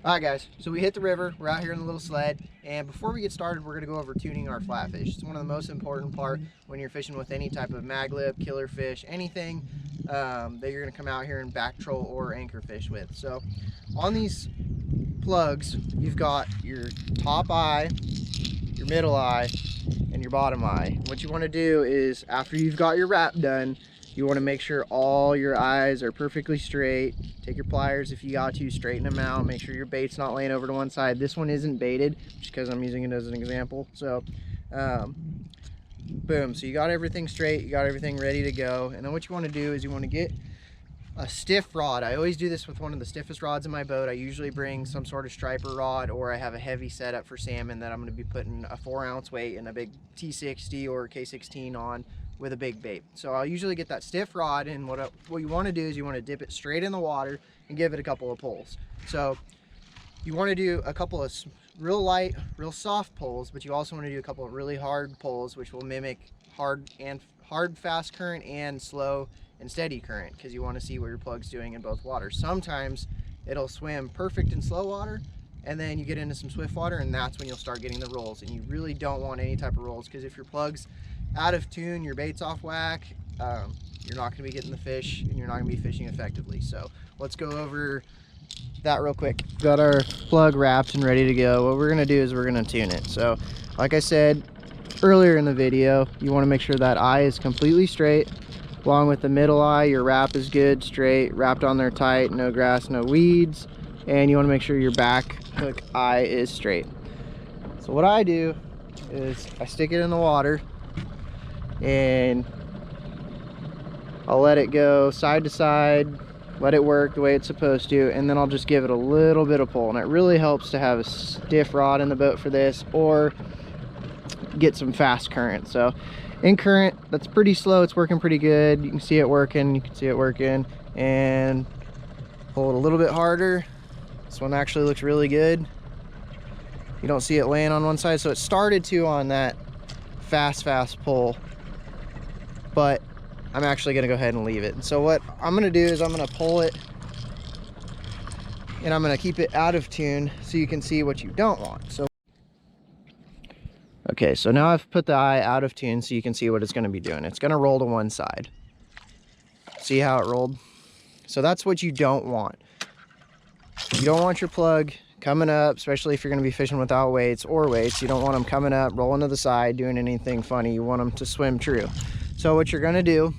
All right, guys, so we hit the river. We're out here in the little sled, and before we get started, we're gonna go over tuning our flatfish. It's one of the most important part when you're fishing with any type of maglip, killer fish, anything that you're gonna come out here and back troll or anchor fish with. So on these plugs, you've got your top eye, your middle eye, and your bottom eye. What you wanna do is, after you've got your wrap done, you want to make sure all your eyes are perfectly straight. Take your pliers if you got to, straighten them out. Make sure your bait's not laying over to one side. This one isn't baited, just because I'm using it as an example. So, boom. So you got everything straight. You got everything ready to go. And then what you want to do is you want to get a stiff rod. I always do this with one of the stiffest rods in my boat. I usually bring some sort of striper rod, or I have a heavy setup for salmon that I'm going to be putting a 4-ounce weight and a big T60 or k16 on with a big bait. So I'll usually get that stiff rod, and what you want to do is you want to dip it straight in the water and give it a couple of pulls. So you want to do a couple of real light, real soft pulls, but you also want to do a couple of really hard pulls, which will mimic hard fast current and slow and steady current, because you want to see what your plug's doing in both waters. Sometimes it'll swim perfect in slow water, and then you get into some swift water, and that's when you'll start getting the rolls. And you really don't want any type of rolls, because if your plug's out of tune, your bait's off whack, you're not going to be getting the fish, and you're not going to be fishing effectively. So let's go over that real quick. Got our plug wrapped and ready to go. What we're going to do is we're going to tune it. So like I said earlier in the video, you want to make sure that eye is completely straight. Along with the middle eye, your wrap is good, straight, wrapped on there tight, no grass, no weeds. And you want to make sure your back hook eye is straight. So what I do is I stick it in the water, and I'll let it go side to side, let it work the way it's supposed to, and then I'll just give it a little bit of pull. And it really helps to have a stiff rod in the boat for this, or get some fast current. So in current, that's pretty slow, it's working pretty good. You can see it working, and pull it a little bit harder. This one actually looks really good. You don't see it laying on one side, so it started to on that fast pull, but I'm actually gonna go ahead and leave it. And so what I'm gonna do is I'm gonna pull it, and I'm gonna keep it out of tune so you can see what you don't want. So okay, so now I've put the eye out of tune so you can see what it's gonna be doing. It's gonna roll to one side. See how it rolled? So that's what you don't want. You don't want your plug coming up, especially if you're going to be fishing without weights or weights. You don't want them coming up, rolling to the side, doing anything funny. You want them to swim true. So what you're going to do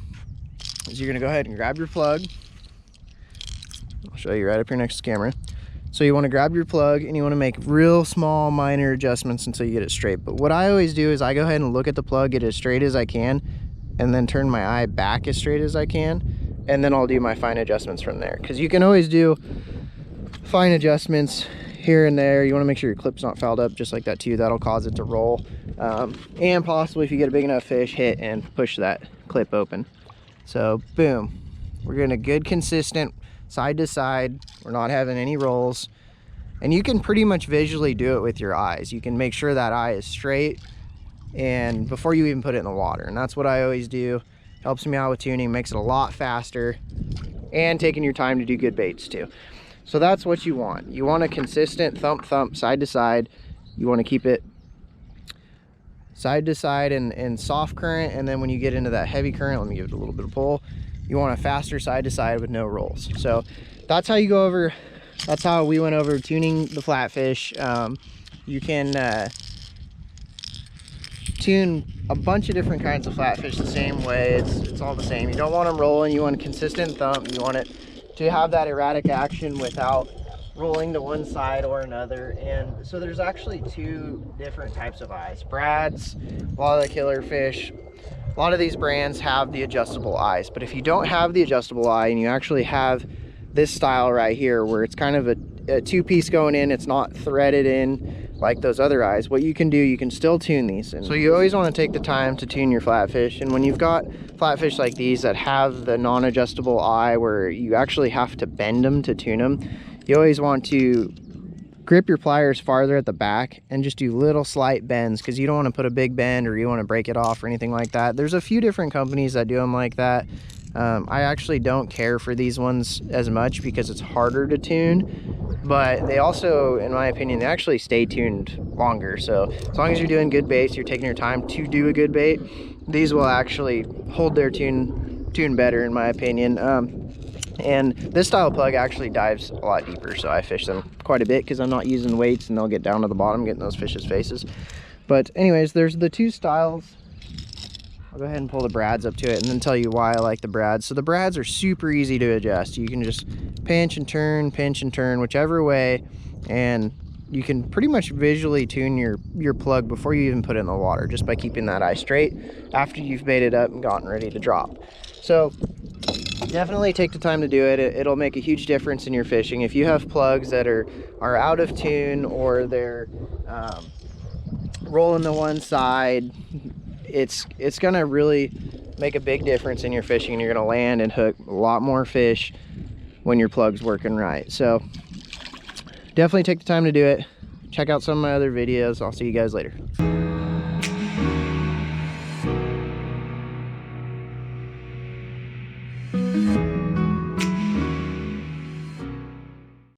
is you're going to go ahead and grab your plug. I'll show you right up here next to the camera. So you want to grab your plug, and you want to make real small minor adjustments until you get it straight. But what I always do is I go ahead and look at the plug, get it as straight as I can, and then turn my eye back as straight as I can, and then I'll do my fine adjustments from there. Because you can always do fine adjustments here and there. You want to make sure your clip's not fouled up, just like that too. That'll cause it to roll, and possibly, if you get a big enough fish, hit and push that clip open. So boom, we're getting a good consistent side to side. We're not having any rolls, and you can pretty much visually do it with your eyes. You can make sure that eye is straight, and before you even put it in the water. And that's what I always do. Helps me out with tuning, makes it a lot faster, and taking your time to do good baits too. So that's what you want. You want a consistent thump side to side. You want to keep it side to side and soft current, and then when you get into that heavy current, let me give it a little bit of pull, you want a faster side to side with no rolls. So that's how you go over, that's how we went over tuning the flatfish. You can tune a bunch of different kinds of flatfish the same way. It's all the same. You don't want them rolling, you want a consistent thump, you want it to have that erratic action without rolling to one side or another. And so there's actually two different types of eyes. Brad's, a lot of the killer fish, a lot of these brands have the adjustable eyes. But if you don't have the adjustable eye, and you actually have this style right here where it's kind of a two-piece going in, it's not threaded in like those other eyes, what you can do, you can still tune these. And so you always want to take the time to tune your flatfish. And when you've got flatfish like these that have the non-adjustable eye where you actually have to bend them to tune them, you always want to grip your pliers farther at the back and just do little slight bends, because you don't want to put a big bend or you want to break it off or anything like that. There's a few different companies that do them like that. I actually don't care for these ones as much because it's harder to tune, but they also, in my opinion, they actually stay tuned longer. So as long as you're doing good baits, you're taking your time to do a good bait, these will actually hold their tune better, in my opinion. And this style plug actually dives a lot deeper, so I fish them quite a bit because I'm not using weights and they'll get down to the bottom getting those fish's faces. But anyways, there's the two styles. I'll go ahead and pull the brads up to it and then tell you why I like the brads. So the brads are super easy to adjust. You can just pinch and turn, whichever way, and you can pretty much visually tune your plug before you even put it in the water, just by keeping that eye straight after you've baited up and gotten ready to drop. So definitely take the time to do it. It'll make a huge difference in your fishing. If you have plugs that are out of tune, or they're rolling to one side, it's gonna really make a big difference in your fishing, and you're gonna land and hook a lot more fish when your plug's working right. So definitely take the time to do it. Check out some of my other videos. I'll see you guys later.